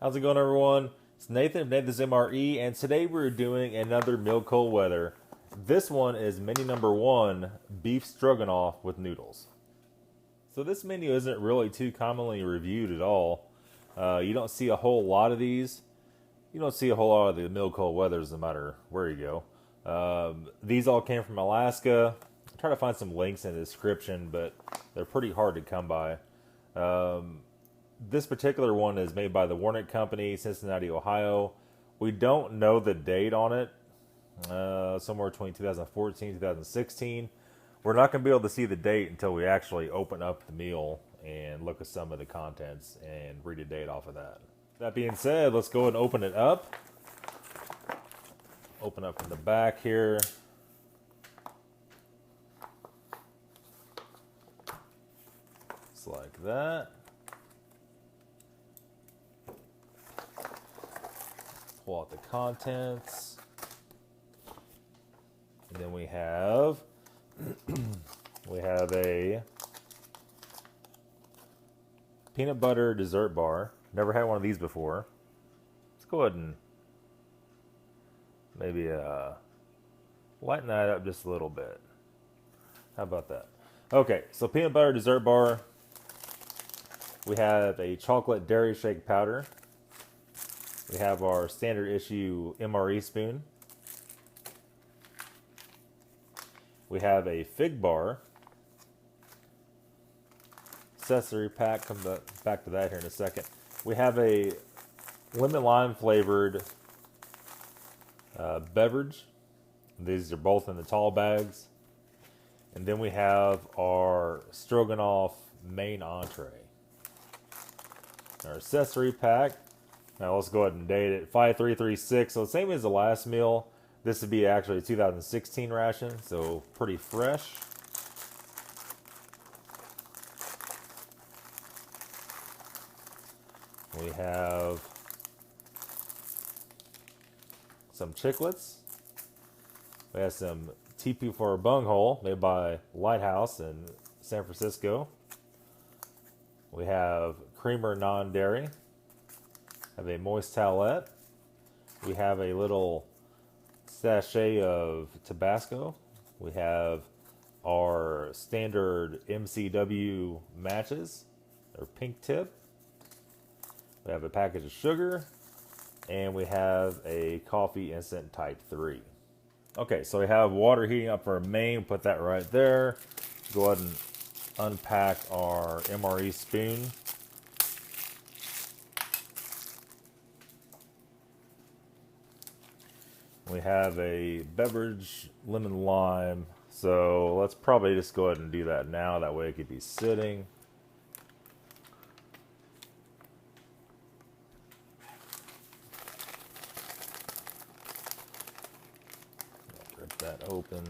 How's it going, everyone? It's Nathan of Nathan's MRE, and today we're doing another meal cold weather. This one is menu number 1, beef stroganoff with noodles. So this menu isn't really too commonly reviewed at all. You don't see a whole lot of these. You don't see a whole lot of the meal cold weathers no matter where you go. These all came from Alaska. I try to find some links in the description, but they're pretty hard to come by. This particular one is made by the Warnick Company, Cincinnati, Ohio. We don't know the date on it. Somewhere between 2014 2016. We're not going to be able to see the date until we actually open up the meal and look at some of the contents and read a date off of that. That being said, let's go and open it up. Open up from the back here. Just like that. Pull out the contents. And then we have a peanut butter dessert bar. Never had one of these before. Let's go ahead and maybe lighten that up just a little bit. How about that? Okay, so peanut butter dessert bar. We have a chocolate dairy shake powder. We have our standard issue MRE spoon. We have a fig bar. Accessory pack, come back to that here in a second. We have a lemon lime flavored beverage. These are both in the tall bags. And then we have our Stroganoff main entree. Our accessory pack. Now let's go ahead and date it. 5336. So the same as the last meal. This would be actually a 2016 ration, so pretty fresh. We have some chiclets. We have some TP for a bunghole made by Lighthouse in San Francisco. We have creamer non-dairy. Have a moist towelette. We have a little sachet of Tabasco. We have our standard MCW matches, or pink tip. We have a package of sugar, and we have a coffee instant type 3. Okay, so we have water heating up for our main. Put that right there. Go ahead and unpack our MRE spoon. We have a beverage lemon lime, so let's probably just go ahead and do that now. That way it could be sitting. Rip that open.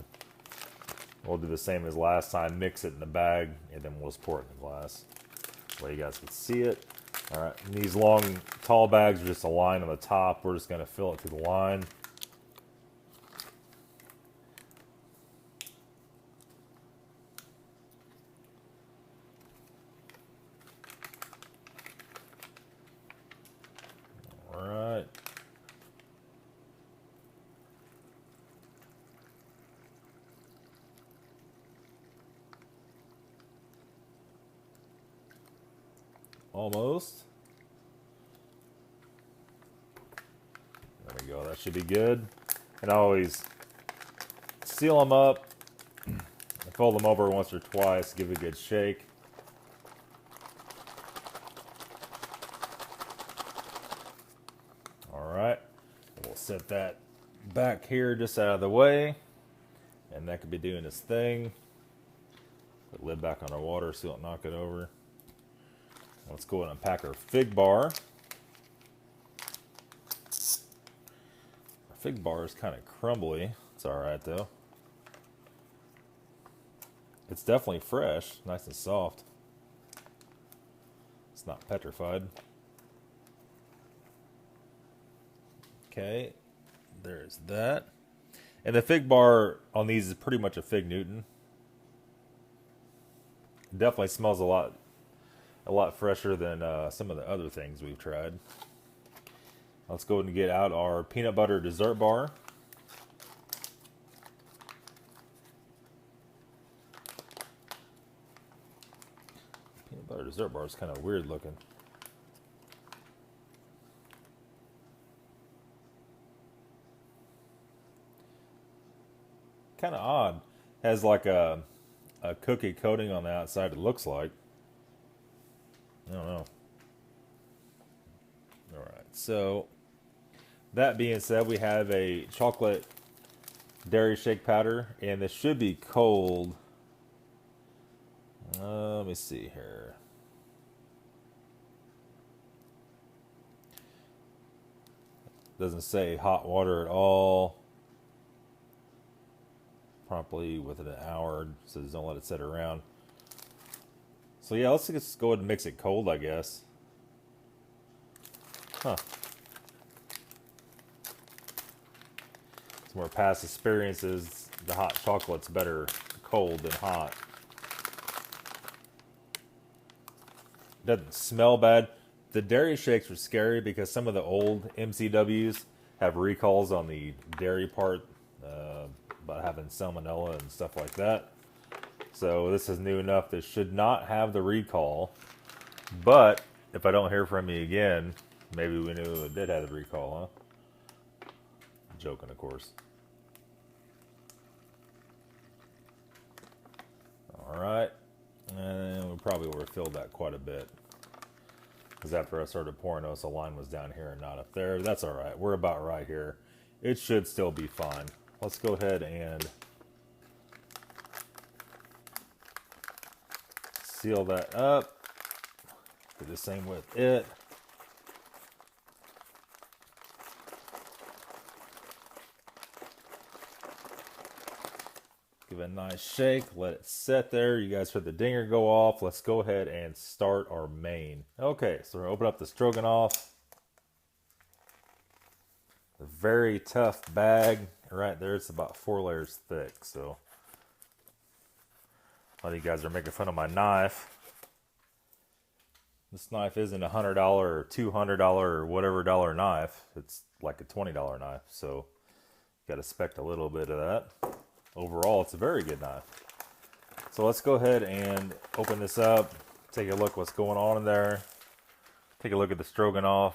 We'll do the same as last time. Mix it in the bag, and then we'll just pour it in the glass. That way you guys can see it. All right, and these long, tall bags are just a line on the top. We're just going to fill it to the line. Almost. There we go. That should be good. And I always seal them up. Fold them over once or twice. Give it a good shake. All right. We'll set that back here just out of the way. And that could be doing its thing. Put the lid back on our water so we don't knock it over. Let's go ahead and unpack our fig bar. Our fig bar is kind of crumbly. It's alright though. It's definitely fresh, nice and soft. It's not petrified. Okay, there's that. And the fig bar on these is pretty much a Fig Newton. It definitely smells a lot fresher than some of the other things we've tried. Let's go ahead and get out our peanut butter dessert bar. Peanut butter dessert bar is kind of weird looking. Kind of odd. Has like a cookie coating on the outside, it looks like. I don't know. Alright, so that being said, we have a chocolate dairy shake powder, and this should be cold. Let me see here. Doesn't say hot water at all. Promptly within an hour, so don't let it sit around. So yeah, let's just go ahead and mix it cold, I guess. Huh. Some more past experiences, the hot chocolate's better cold than hot. Doesn't smell bad. The dairy shakes were scary because some of the old MCWs have recalls on the dairy part, about having salmonella and stuff like that. So this is new enough that should not have the recall. But if I don't hear from you again, maybe we knew it did have the recall, huh? I'm joking, of course. Alright. And we probably overfilled that quite a bit. Because after I started pouring those, the line was down here and not up there. That's alright. We're about right here. It should still be fine. Let's go ahead and seal that up. Do the same with it. Give it a nice shake. Let it sit there. You guys heard the dinger go off. Let's go ahead and start our main. Okay, so we're going to open up the Stroganoff. A very tough bag. Right there, it's about 4 layers thick. So a lot of you guys are making fun of my knife. This knife isn't $100 or $200 or whatever dollar knife. It's like a $20 knife. So got to expect a little bit of that. Overall, it's a very good knife. So let's go ahead and open this up. Take a look what's going on in there. Take a look at the Stroganoff.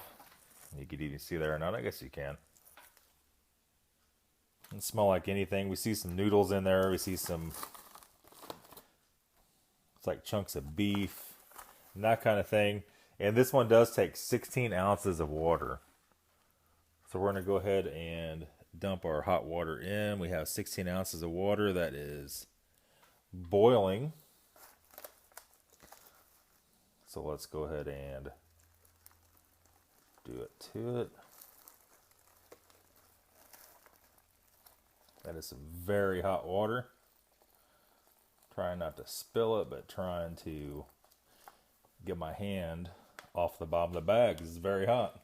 You could even see there or not. I guess you can. Doesn't smell like anything. We see some noodles in there. We see some, it's like chunks of beef and that kind of thing. And this one does take 16 ounces of water. So we're going to go ahead and dump our hot water in. We have 16 ounces of water that is boiling. So let's go ahead and do it to it. That is some very hot water. Trying not to spill it, but trying to get my hand off the bottom of the bag. This is very hot.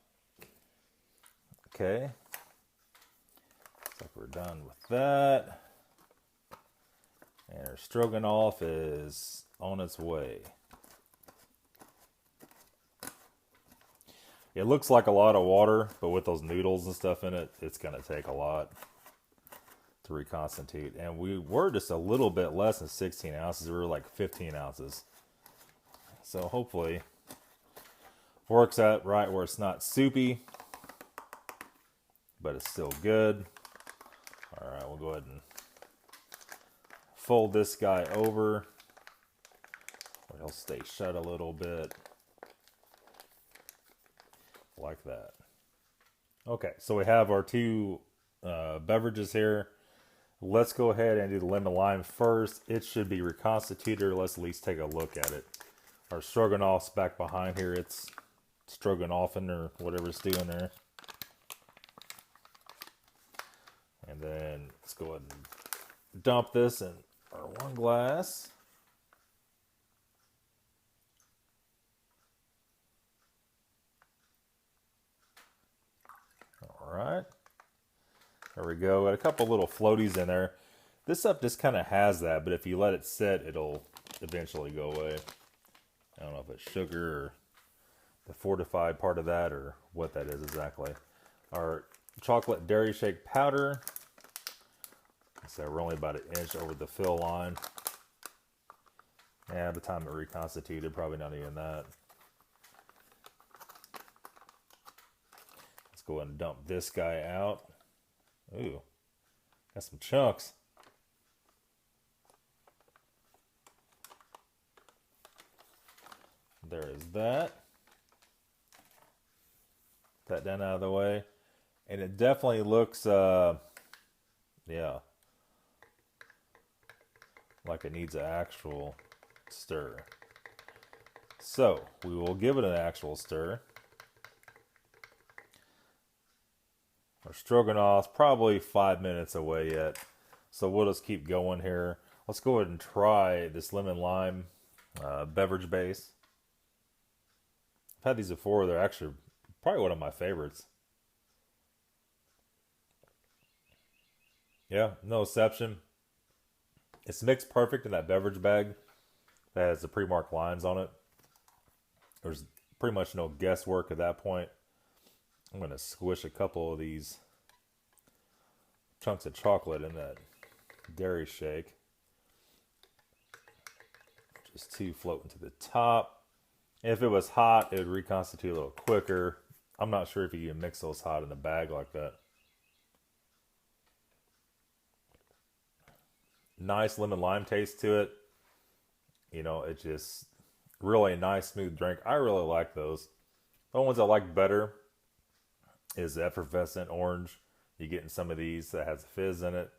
Okay. Looks like we're done with that. And our Stroganoff is on its way. It looks like a lot of water, but with those noodles and stuff in it, it's going to take a lot to reconstitute. And we were just a little bit less than 16 ounces. We were like 15 ounces. So hopefully works out right where it's not soupy, but it's still good. All right, we'll go ahead and fold this guy over. He'll stay shut a little bit. Like that. Okay, so we have our two beverages here. Let's go ahead and do the lemon lime first. It should be reconstituted. Let's at least take a look at it. Our Stroganoff's back behind here. It's Stroganoffing or whatever it's doing there. And then let's go ahead and dump this in our one glass. Alright, there we go. Got a couple little floaties in there. This stuff just kind of has that, but if you let it sit, it'll eventually go away. I don't know if it's sugar or the fortified part of that or what that is exactly. Our chocolate dairy shake powder. So we're only about an inch over the fill line. Yeah, by the time it reconstituted, probably not even that. Let's go ahead and dump this guy out. Ooh, got some chunks. There is that. Put that down out of the way. And it definitely looks, yeah, like it needs an actual stir. So, we will give it an actual stir. Our Stroganoff's probably 5 minutes away yet. So we'll just keep going here. Let's go ahead and try this lemon lime beverage base. I've had these before. They're actually probably one of my favorites. Yeah, no exception. It's mixed perfect in that beverage bag that has the pre-marked lines on it. There's pretty much no guesswork at that point. I'm going to squish a couple of these chunks of chocolate in that dairy shake. Just two floating to the top. If it was hot, it would reconstitute a little quicker. I'm not sure if you can mix those hot in the bag like that. Nice lemon lime taste to it. You know, it's just really a nice smooth drink. I really like those. The ones I like better is the effervescent orange. You get in some of these that has fizz in it.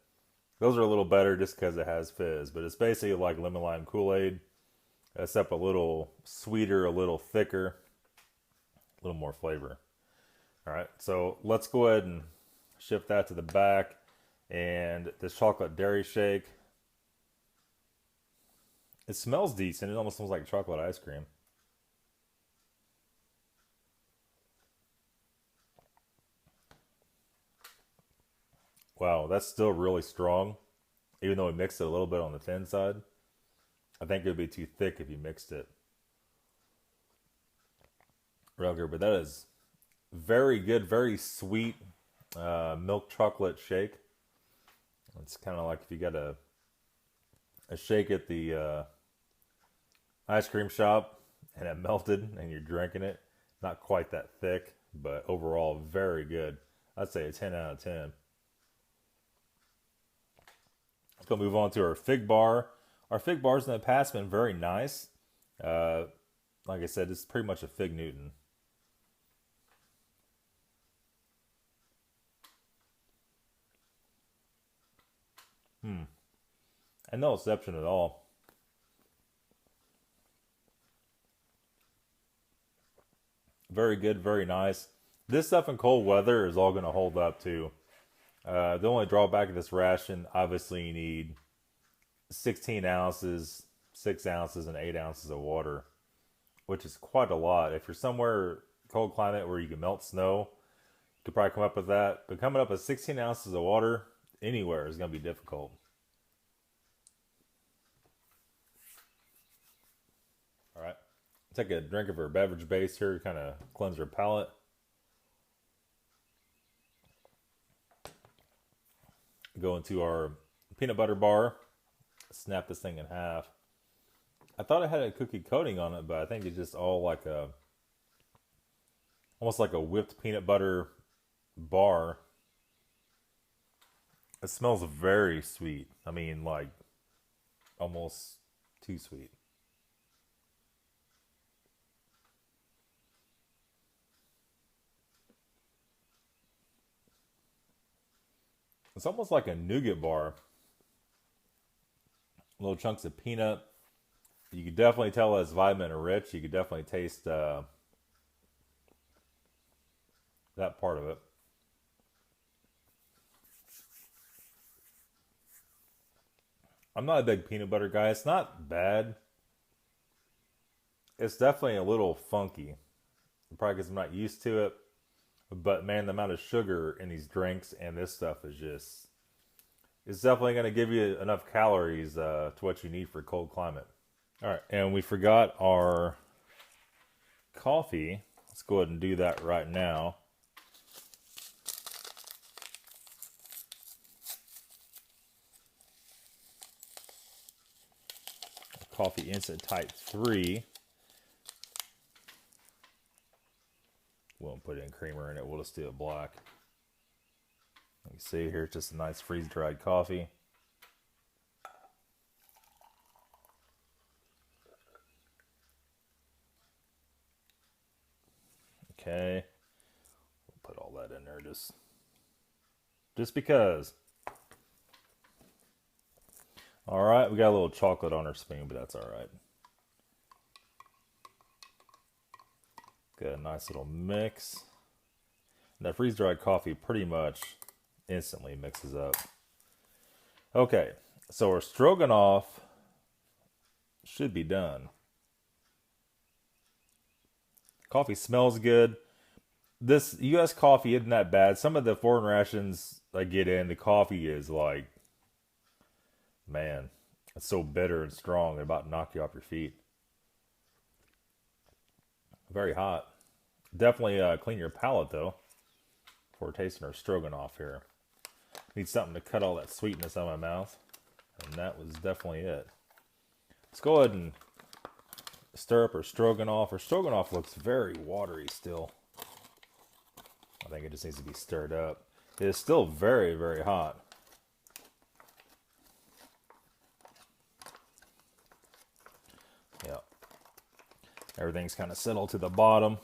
Those are a little better just because it has fizz. But it's basically like lemon lime Kool-Aid, except a little sweeter, a little thicker, a little more flavor. All right, so let's go ahead and shift that to the back. And this chocolate dairy shake, it smells decent. It almost smells like chocolate ice cream. Wow, that's still really strong. Even though we mixed it a little bit on the thin side. I think it would be too thick if you mixed it. Real good, but that is very good, very sweet milk chocolate shake. It's kind of like if you got a shake at the ice cream shop and it melted and you're drinking it. Not quite that thick, but overall very good. I'd say a 10 out of 10. Let's go move on to our fig bar. Our fig bars in the past have been very nice. Like I said, it's pretty much a fig Newton. And no exception at all. Very good, very nice. This stuff in cold weather is all going to hold up too. The only drawback of this ration, obviously you need 16 ounces, 6 ounces, and 8 ounces of water, which is quite a lot. If you're somewhere cold climate where you can melt snow, you could probably come up with that. But coming up with 16 ounces of water anywhere is going to be difficult. All right, take a drink of our beverage base here to kind of cleanse our palate. Go into our peanut butter bar. Snap this thing in half. I thought it had a cookie coating on it, but I think it's just all like almost like a whipped peanut butter bar. It smells very sweet. I mean, like almost too sweet. It's almost like a nougat bar. Little chunks of peanut. You could definitely tell it's vitamin rich. You could definitely taste that part of it. I'm not a big peanut butter guy. It's not bad. It's definitely a little funky. Probably because I'm not used to it. But man, the amount of sugar in these drinks and this stuff is just... It's definitely going to give you enough calories to what you need for a cold climate. All right, and we forgot our coffee. Let's go ahead and do that right now. Coffee Instant Type 3. We won't put in creamer in it. We'll just do it black. You can see here, it's just a nice freeze-dried coffee. Okay. We'll put all that in there just because. Alright, we got a little chocolate on our spoon, but that's alright. Got a nice little mix. And that freeze-dried coffee pretty much instantly mixes up. Okay, so our stroganoff should be done. Coffee smells good. This U.S. coffee isn't that bad. Some of the foreign rations I get in, the coffee is like, man, it's so bitter and strong, it about to knock you off your feet. Very hot. Definitely clean your palate though before tasting our stroganoff here. Need something to cut all that sweetness out of my mouth, and that was definitely it. Let's go ahead and stir up our stroganoff. Our stroganoff looks very watery still. I think it just needs to be stirred up. It is still very, very hot. Yeah. Everything's kind of settled to the bottom.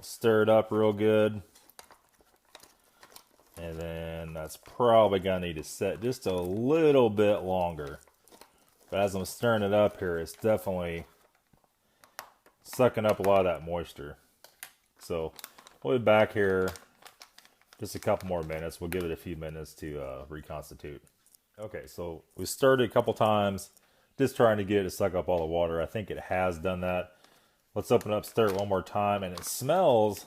Stir it up real good. And then that's probably going to need to set just a little bit longer. But as I'm stirring it up here, it's definitely sucking up a lot of that moisture. So we'll be back here just a couple more minutes. We'll give it a few minutes to reconstitute. Okay, so we stirred it a couple times, just trying to get it to suck up all the water. I think it has done that. Let's open it up, stir it one more time, and it smells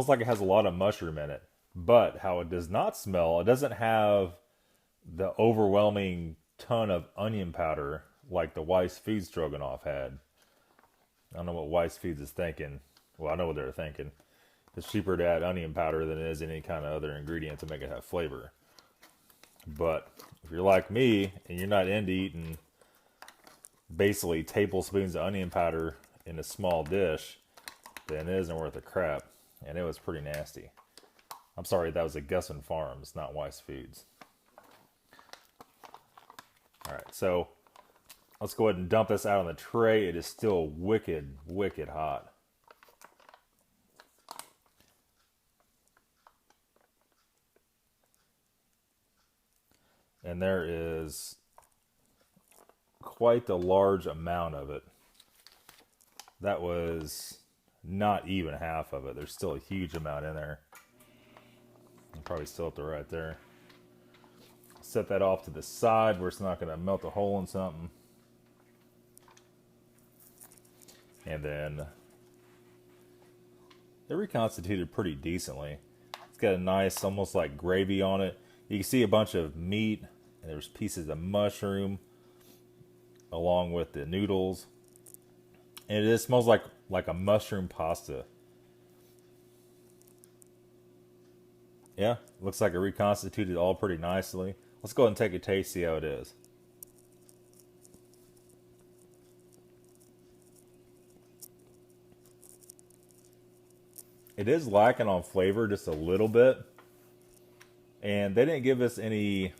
like it has a lot of mushroom in it. But how it does not smell, it doesn't have the overwhelming ton of onion powder like the Weiss Foods Stroganoff had. I don't know what Weiss Foods is thinking. Well, I know what they're thinking. It's cheaper to add onion powder than it is any kind of other ingredient to make it have flavor. But if you're like me and you're not into eating basically tablespoons of onion powder in a small dish, then it isn't worth a crap. And it was pretty nasty. I'm sorry, that was a Gusson Farms, not Weiss Foods. Alright, so let's go ahead and dump this out on the tray. It is still wicked, wicked hot. And there is quite a large amount of it. That was not even half of it. There's still a huge amount in there. I'm probably still up to right there. Set that off to the side where it's not going to melt a hole in something. And then it reconstituted pretty decently. It's got a nice, almost like gravy on it. You can see a bunch of meat, and there's pieces of mushroom along with the noodles. And it smells like a mushroom pasta. Yeah, looks like it reconstituted all pretty nicely. Let's go ahead and take a taste, see how it is. It is lacking on flavor just a little bit. And they didn't give us any...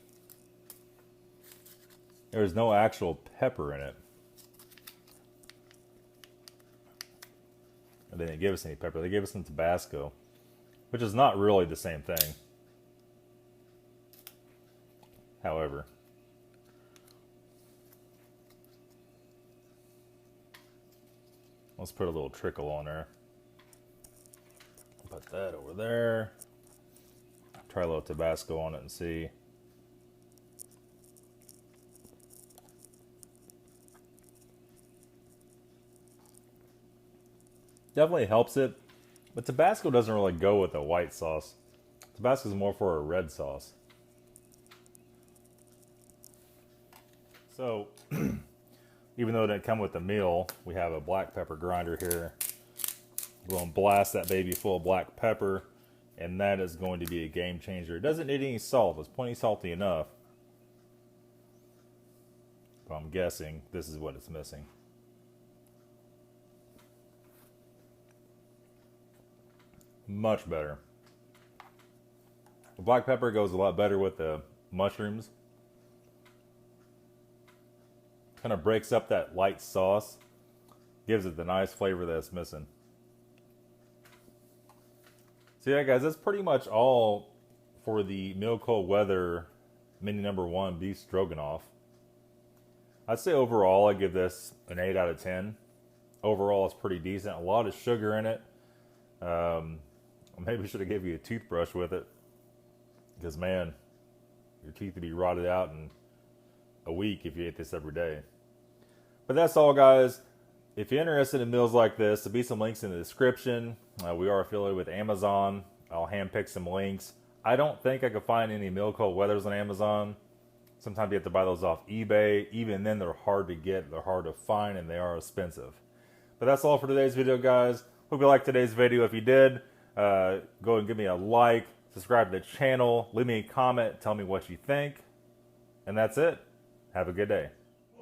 There's no actual pepper in it. They didn't give us any pepper. They gave us some Tabasco, which is not really the same thing. However, let's put a little trickle on there. Put that over there. Try a little Tabasco on it and see. Definitely helps it, but Tabasco doesn't really go with a white sauce. Tabasco is more for a red sauce. So, even though it didn't come with the meal, we have a black pepper grinder here. We're going to blast that baby full of black pepper, and that is going to be a game changer. It doesn't need any salt. It's plenty salty enough. I'm guessing this is what it's missing. Much better. The black pepper goes a lot better with the mushrooms. Kind of breaks up that light sauce. Gives it the nice flavor that it's missing. So yeah, guys, that's pretty much all for the Meal Cold Weather Mini Number 1 Beef Stroganoff. I'd say overall I give this an 8 out of 10. Overall it's pretty decent. A lot of sugar in it. Maybe should have gave you a toothbrush with it. Because man, your teeth would be rotted out in a week if you ate this every day. But that's all, guys. If you're interested in meals like this, there'll be some links in the description. We are affiliated with Amazon. I'll handpick some links. I don't think I could find any Meal Cold Weathers on Amazon. Sometimes you have to buy those off eBay. Even then, they're hard to get, they're hard to find, and they are expensive. But that's all for today's video, guys. Hope you liked today's video. If you did, go and give me a like, subscribe to the channel, leave me a comment, tell me what you think. And that's it. Have a good day.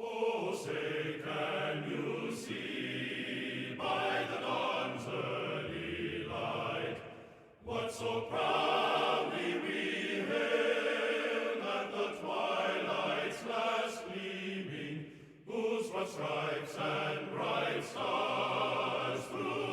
Oh, say, can you see by the dawn's early light what so proudly we hailed at the twilight's last gleaming, whose broad stripes and bright stars